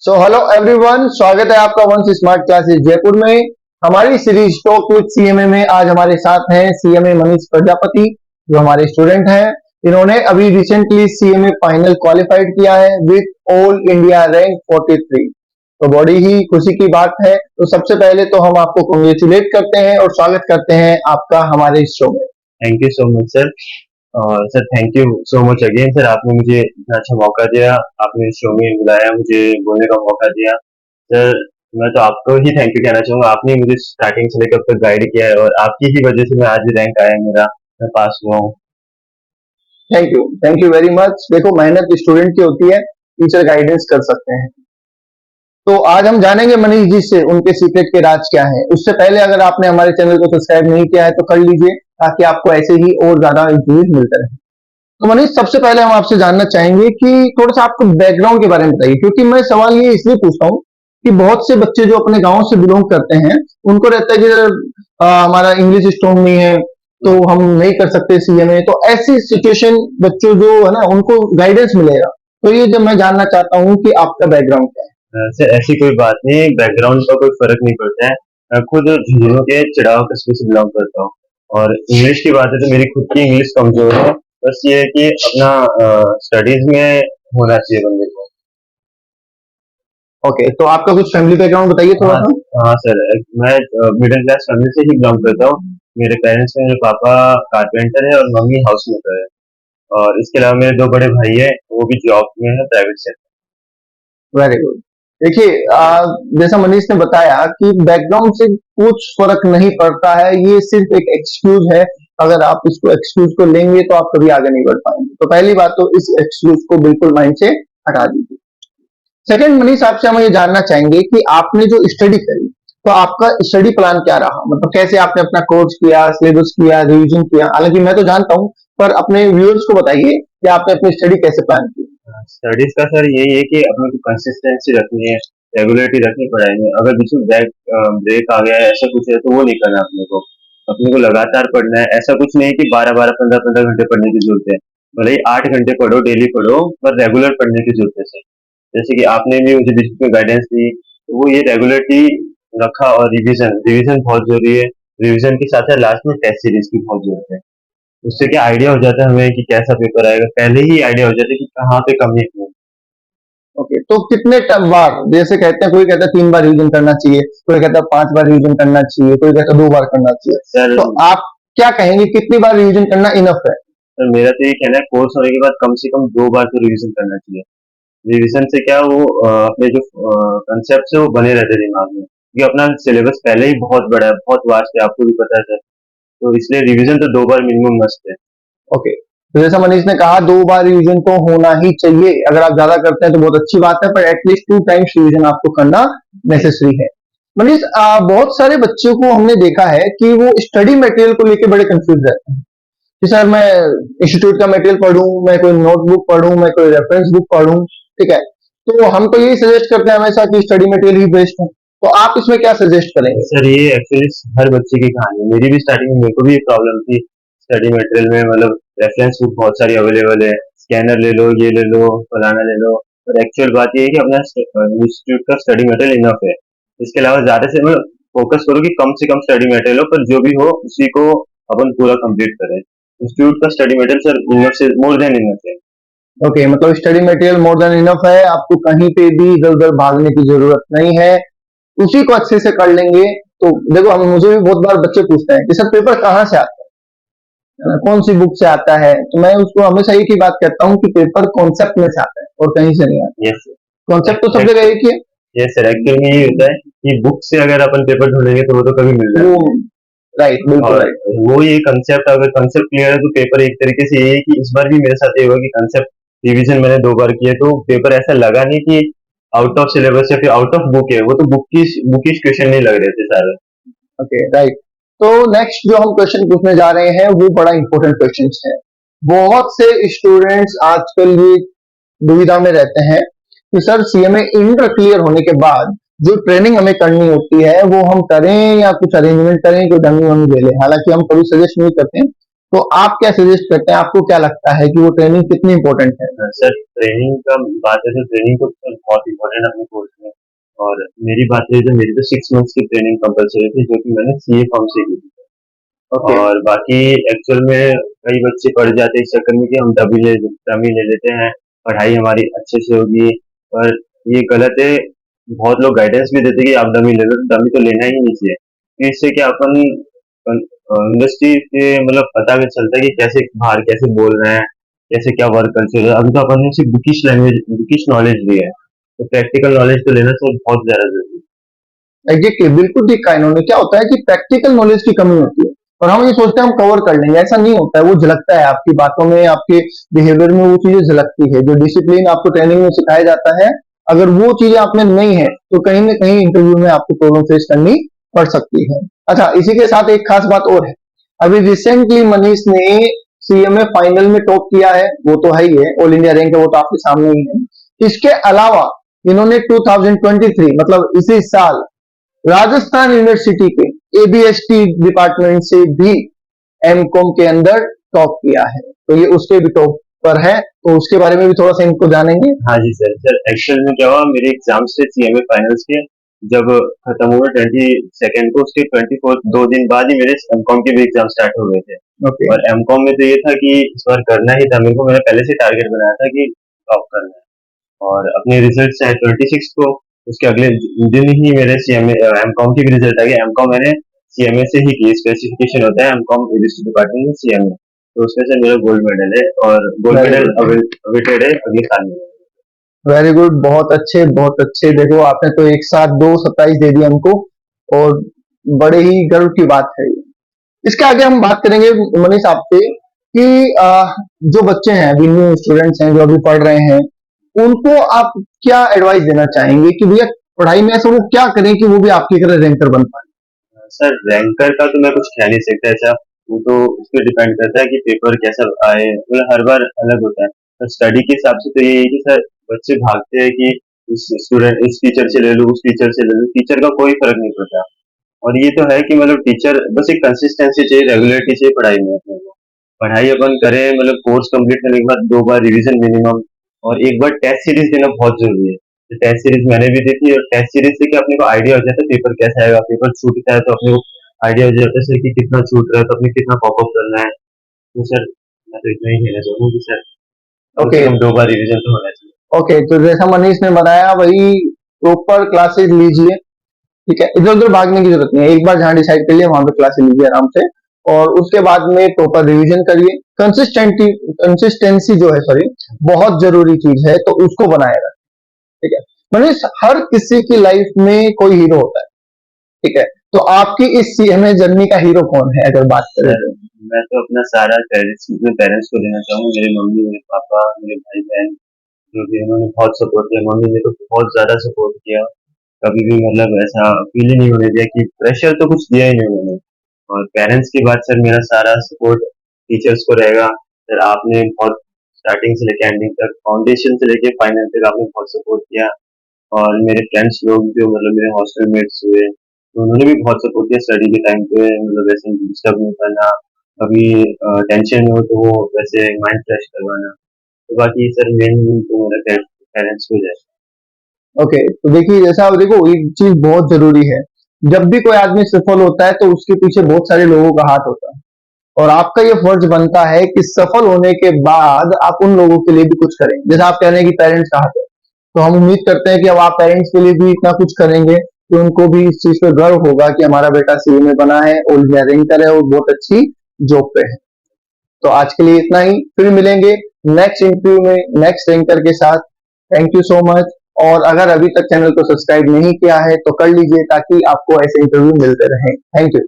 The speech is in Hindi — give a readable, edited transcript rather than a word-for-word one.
सो हेलो एवरीवन, स्वागत है आपका वंश स्मार्ट क्लासेस जयपुर में। हमारी सीरीज टॉक विद सीएमए में आज हमारे साथ हैं सीएमए मनीष प्रजापति, जो हमारे स्टूडेंट हैं। इन्होंने अभी रिसेंटली सीएमए फाइनल क्वालिफाइड किया है विद ऑल इंडिया रैंक 43। तो बड़ी ही खुशी की बात है। तो सबसे पहले तो हम आपको कॉन्ग्रेचुलेट करते हैं और स्वागत करते हैं आपका हमारे इस शो में। Thank you so much sir. Sir thank you so much again sir, आपने मुझे इतना अच्छा मौका दिया, आपने शो में बुलाया, मुझे बोलने का मौका दिया। सर मैं तो आपको ही थैंक यू कहना चाहूंगा, आपने मुझे स्टार्टिंग से लेकर अब तक गाइड किया है और आपकी ही वजह से मैं आज रैंक आया है मेरा, मैं पास हुआ हूँ। Thank you very much. देखो, मेहनत स्टूडेंट की होती है, टीचर गाइडेंस कर सकते हैं। तो आज हम जानेंगे मनीष जी से उनके सीक्रेट के राज क्या हैं। उससे पहले अगर आपने हमारे चैनल को सब्सक्राइब नहीं किया है तो कर लीजिए, ताकि आपको ऐसे ही और ज्यादा इंटरव्यूज मिलते रहे। तो मनीष, सबसे पहले हम आपसे जानना चाहेंगे कि थोड़ा सा आपको बैकग्राउंड के बारे में बताइए, क्योंकि मैं सवाल ये इसलिए पूछता हूँ कि बहुत से बच्चे जो अपने गांव से बिलोंग करते हैं, उनको रहता है कि हमारा इंग्लिश स्ट्रॉन्ग नहीं है तो हम नहीं कर सकते सीएमए। तो ऐसी सिचुएशन बच्चों जो है ना, उनको गाइडेंस मिलेगा। तो ये जब मैं जानना चाहता हूँ कि आपका बैकग्राउंड क्या है। सर ऐसी कोई बात नहीं, बैकग्राउंड का कोई फर्क नहीं पड़ता है। मैं खुद झुंझुनू के चिड़ाव कस्बे से बिलोंग करता हूँ। और इंग्लिश की बात है तो मेरी खुद की इंग्लिश कमजोर है। बस ये है कि अपना स्टडीज में होना चाहिए बंदे को। ओके, तो आपका कुछ फैमिली बैकग्राउंड बताइए थोड़ा हाँ, सा। हाँ सर, मैं मिडिल क्लास फैमिली से ही बिलोंग करता हूँ। मेरे पेरेंट्स में, मेरे पापा कारपेंटर है और मम्मी हाउस मेकर है। और इसके अलावा मेरे दो बड़े भाई है, वो भी जॉब में है प्राइवेट सेक्टर। Very good. देखिए, जैसा मनीष ने बताया कि बैकग्राउंड से कुछ फर्क नहीं पड़ता है, ये सिर्फ एक एक्सक्यूज है। अगर आप इसको एक्सक्यूज को लेंगे तो आप कभी आगे नहीं बढ़ पाएंगे। तो पहली बात तो इस एक्सक्यूज को बिल्कुल माइंड से हटा दीजिए। सेकंड, मनीष आपसे हम ये जानना चाहेंगे कि आपने जो स्टडी करी, तो आपका स्टडी प्लान क्या रहा, मतलब कैसे आपने अपना कोर्स किया, सिलेबस किया, रिवीजन किया। हालांकि मैं तो जानता हूँ, पर अपने व्यूअर्स को बताइए कि आपने अपनी स्टडी कैसे प्लान की। स्टडीज का सर यही है कि अपने को कंसिस्टेंसी रखनी है, रेगुलरिटी रखनी है पढ़ाई में। अगर बीच में ब्रेक आ गया है, ऐसा कुछ है तो वो नहीं करना अपने को। अपने को लगातार पढ़ना है। ऐसा कुछ नहीं है कि 12-12, 15-15 घंटे पढ़ने की जरूरत है। भले ही 8 घंटे पढ़ो, डेली पढ़ो, पर रेगुलर पढ़ने की जरूरत है सर। जैसे कि आपने भी मुझे बीच में गाइडेंस दी, तो वो ये रेगुलरिटी रखा। और रिवीजन रिवीजन बहुत जरूरी है। रिवीजन के साथ साथ लास्ट में टेस्ट सीरीज की बहुत जरूरत है। उससे क्या आइडिया हो जाता है हमें कि कैसा पेपर आएगा, पहले ही आइडिया हो जाता है कि कहाँ पे कमी है। ओके, तो कितने बार, जैसे कहते हैं, कोई कहता है 3 बार रिवीजन करना चाहिए, कोई कहता है 5 बार रिवीजन करना चाहिए, कोई कहता है 2 बार करना चाहिए। सर तो आप क्या कहेंगे, कितनी बार रिवीजन करना इनफ है। सर मेरा तो ये कहना है, कोर्स होने के बाद कम से कम 2 बार तो रिवीजन करना चाहिए। रिवीजन से क्या वो अपने जो कंसेप्ट है वो बने रहते हैं दिमाग में, क्योंकि अपना सिलेबस पहले ही बहुत बड़ा है, बहुत वास्ट है, आपको भी पता है सर। तो इसलिए रिवीजन तो 2 बार मिनिमम मस्ट है। ओके, तो जैसा मनीष ने कहा, 2 बार रिवीजन तो होना ही चाहिए। अगर आप ज्यादा करते हैं तो बहुत अच्छी बात है, पर एटलीस्ट 2 टाइम्स रिवीजन आपको करना नेसेसरी है। मनीष, बहुत सारे बच्चों को हमने देखा है कि वो स्टडी मटेरियल को लेकर बड़े कंफ्यूज रहते हैं कि सर मैं इंस्टीट्यूट का मटेरियल पढ़ूं, मैं कोई नोटबुक पढ़ूं, मैं कोई रेफरेंस बुक पढ़ूं। ठीक है, तो हम तो यही सजेस्ट करते हैं हमेशा कि स्टडी मटेरियल ही बेस्ट है। तो आप इसमें क्या सजेस्ट करेंगे। सर ये एक्चुअली हर बच्चे की कहानी है। मेरी भी स्टार्टिंग में, मेरे को भी ये प्रॉब्लम थी स्टडी मटेरियल में। मतलब रेफरेंस बुक बहुत सारी अवेलेबल है, स्कैनर ले लो, ये ले लो, फलाना ले लो। पर एक्चुअल बात ये है कि अपना इंस्टीट्यूट का स्टडी मटेरियल इनफ है। इसके अलावा ज्यादा से मैं फोकस करूँ कि कम से कम स्टडी मटेरियल हो, पर जो भी हो उसी को अपन पूरा कंप्लीट करें। इंस्टीट्यूट का स्टडी मटेरियल सर इनफ से मोर देन इनफ है। ओके, मतलब study material more than enough है, आपको कहीं पे भी इधर उधर भागने की जरूरत नहीं है, उसी को अच्छे से कर लेंगे। तो देखो, हम मुझे भी बहुत बार बच्चे पूछते हैं कि सर पेपर कहाँ से आता है ना, कौन सी बुक से आता है। तो मैं उसको हमेशा एक ही बात कहता हूँ कि पेपर कॉन्सेप्ट में से आता है और कहीं से नहीं आता। यस कॉन्सेप्ट तो सब जगह एक ही है। यस सर, एक्चुअली में ये होता है कि बुक से अगर अपन पेपर ढूंढेंगे तो वो तो कभी मिल वो जाता है। राइट, बिल्कुल और राइट। वो ये कंसेप्ट, अगर कंसेप्ट क्लियर है तो पेपर एक तरीके से ये है कि इस बार भी मेरे साथ ये हुआ कि कंसेप्ट रिवीजन मैंने 2 बार किया, तो पेपर ऐसा लगा नहीं कि आउट ऑफ सिलेबस या फिर आउट ऑफ बुक है। वो तो बुकिश क्वेश्चन नहीं लग रहे थे सारे। Okay, right. तो नेक्स्ट जो हम क्वेश्चन पूछने जा रहे हैं वो बड़ा इंपॉर्टेंट क्वेश्चन है। बहुत से स्टूडेंट्स आजकल ये दुविधा में रहते हैं कि सर सीएमए इंटर क्लियर होने के बाद जो ट्रेनिंग हमें करनी होती है वो हम करें या कुछ अरेंजमेंट करें, कोई डमी वमी ले लें। हालांकि हम कभी सजेस्ट नहीं करते हैं तो आप क्या सजेस्ट करते हैं, आपको क्या लगता है कि वो ट्रेनिंग कितनी इंपॉर्टेंट है? सर ट्रेनिंग का बात है तो ट्रेनिंग तो सर बहुत इंपॉर्टेंट है अपने कोर्स में। और मेरी बात रही तो मेरी तो 6 मंथ्स की ट्रेनिंग कंपलसरी थी, जो कि मैंने सीए फॉर्म से की थी। ओके। और बाकी एक्चुअल में कई बच्चे पढ़ जाते हैं इस चक्कर में कि हम डमी ले लेते हैं, पढ़ाई हमारी अच्छे से होगी। पर ये गलत है। बहुत लोग गाइडेंस भी देते हैं कि आप डमी ले लो, तो डमी तो लेना ही नहीं चाहिए। तो इससे क्या अपन इंडस्ट्री से मतलब पता भी चलता है कि कैसे बाहर कैसे बोल रहे हैं, कैसे क्या वर्क कल्चर है। अभी तो अपन ने सिर्फ बुकिश लैंग्वेज बुकिश नॉलेज ली है, तो प्रैक्टिकल नॉलेज तो लेना तो बहुत ज्यादा जरूरी एग्जैक्टली, बिल्कुल ठीक कहा इन्होंने। क्या होता है कि प्रैक्टिकल नॉलेज की कमी होती है और हम ये सोचते हैं हम कवर कर लेंगे, ऐसा नहीं होता है। वो झलकता है आपकी बातों में, आपके बिहेवियर में, वो चीजें झलकती है। जो डिसिप्लिन आपको ट्रेनिंग में सिखाया जाता है, अगर वो चीजें आप में नहीं है तो कहीं ना कहीं इंटरव्यू में आपको प्रॉब्लम फेस करनी पड़ सकती है। अच्छा, इसी के साथ एक खास बात और है। अभी रिसेंटली मनीष ने सीएमए फाइनल में टॉप किया है, वो तो है ही है, ऑल इंडिया रैंक है, वो तो आपके सामने ही है। इसके अलावा इन्होंने 2023 मतलब इसी साल राजस्थान यूनिवर्सिटी के एबीएसटी डिपार्टमेंट से भी एमकॉम के अंदर टॉप किया है, तो ये उसके भी टॉप पर है। तो उसके बारे में भी थोड़ा सा इनको जानेंगे। है। हाँ जी सर। सर एक्चुअल में क्या हुआ, मेरे एग्जाम्स थे सीएमए फाइनल्स के, जब खत्म हुए 22 को, उसके 24 2 दिन बाद ही मेरे एमकॉम के भी एग्जाम स्टार्ट हो गए थे। ओके। और एमकॉम में तो ये था कि इस बार करना ही था मेरे को, मैंने पहले से टारगेट बनाया था कि टॉप करना है। और अपने रिजल्ट आए 26 को, उसके अगले दिन ही मेरे सीएमए एमकॉम की भी रिजल्ट आ गया। एमकॉम मैंने सीएमए से ही की, स्पेसिफिकेशन होता है एमकॉम एबीसी डिपार्टमेंट में सीएमए, तो उसमें से मेरा गोल्ड मेडल है और gold very medal good, awaited है अगले साल में। वेरी गुड, बहुत अच्छे, बहुत अच्छे। देखो आपने तो एक साथ दो 27 दे दिए हमको, और बड़े ही गर्व की बात है ये। इसके आगे हम बात करेंगे मनीष आपसे कि जो बच्चे हैं, अभी न्यू स्टूडेंट्स हैं जो अभी पढ़ रहे हैं, उनको आप क्या एडवाइस देना चाहेंगे कि भैया पढ़ाई में ऐसा वो क्या करें कि वो भी आपकी तरह रैंकर बन पाए? सर रैंकर का तो मैं कुछ कह नहीं सकता ऐसा, वो तो उस पर डिपेंड करता है कि पेपर कैसा आए, मतलब हर बार अलग होता है। पर स्टडी के हिसाब से तो ये है कि सर बच्चे भागते हैं कि इस टीचर से ले लूँ, उस टीचर से ले लूँ, टीचर का कोई फर्क नहीं पड़ता। और ये तो है कि मतलब टीचर बस एक कंसिस्टेंसी चाहिए, रेगुलरिटी चाहिए पढ़ाई में अपने को। पढ़ाई अपन करें, मतलब कोर्स कंप्लीट करने के बाद 2 बार रिवीजन मिनिमम, और एक बार टेस्ट सीरीज देना बहुत जरूरी है। तो टेस्ट सीरीज मैंने भी दी थी, और टेस्ट सीरीज से क्या अपने को आइडिया हो जाता है पेपर कैसा आएगा। पेपर छूटता है तो अपने को आइडिया हो जाता है सर कि कितना छूट रहा है, तो अपने कितना पॉपअप करना है। तो सर मैं तो इतना ही कहना चाहूंगा कि सर कम ओके। से कम 2 बार रिवीजन तो होना चाहिए। ओके, तो जैसा मनीष ने बताया वही, प्रॉपर क्लासेस लीजिए। ठीक है, इधर उधर भागने की जरूरत नहीं है। एक बार जहां डिसाइड कर लिया वहां पे क्लासेस लीजिए आराम से, और उसके बाद में प्रॉपर रिवीजन करिए। कंसिस्टेंसी जो है, सॉरी, बहुत जरूरी चीज है, तो उसको बनाए रखें। ठीक है मनीष, हर किसी की लाइफ में कोई हीरो होता है। ठीक है, तो आपकी इस सीएमए जर्नी का हीरो कौन है अगर बात करें सर तो? मैं तो अपना सारा पेरेंट्स को देना चाहूंगा, मेरी मम्मी, मेरे पापा, मेरे भाई बहन, जो भी उन्होंने बहुत सपोर्ट किया। मम्मी ने तो बहुत ज्यादा सपोर्ट किया, कभी भी मतलब ऐसा फील ही नहीं होने दिया कि प्रेशर तो कुछ दिया ही नहीं उन्होंने। और पेरेंट्स के बाद सर मेरा सारा सपोर्ट टीचर्स को रहेगा। सर आपने बहुत स्टार्टिंग से लेकर एंडिंग तक, फाउंडेशन से लेकर फाइनल तक आपने बहुत सपोर्ट किया। और मेरे फ्रेंड्स लोग जो मतलब मेरे हॉस्टल मेट्स हुए, तो उन्होंने भी बहुत सपोर्ट किया स्टडी के टाइम पे, मतलब ऐसे डिस्टर्ब नहीं करना, कभी टेंशन में हो तो वो वैसे माइंड फ्रेश करवाना। तो बाकी सर मेन तो मेरा पेरेंट्स को जाए। ओके, तो देखिए, जैसा देखो, एक चीज बहुत जरूरी है। जब भी कोई आदमी सफल होता है तो उसके पीछे बहुत सारे लोगों का हाथ होता है, और आपका ये फर्ज बनता है कि सफल होने के बाद आप उन लोगों के लिए भी कुछ करें। जैसे आप कह रहे हैं कि पेरेंट्स का हाथ है, तो हम उम्मीद करते हैं कि अब आप पेरेंट्स के लिए भी इतना कुछ करेंगे कि उनको भी इस चीज पर गर्व होगा कि हमारा बेटा सीए में बना है, ऑल इंडिया रैंकर है और बहुत अच्छी जॉब पे है। तो आज के लिए इतना ही, फिर मिलेंगे नेक्स्ट इंटरव्यू में नेक्स्ट रैंकर के साथ। Thank you so much. और अगर अभी तक चैनल को सब्सक्राइब नहीं किया है तो कर लीजिए, ताकि आपको ऐसे इंटरव्यू मिलते रहें। Thank you.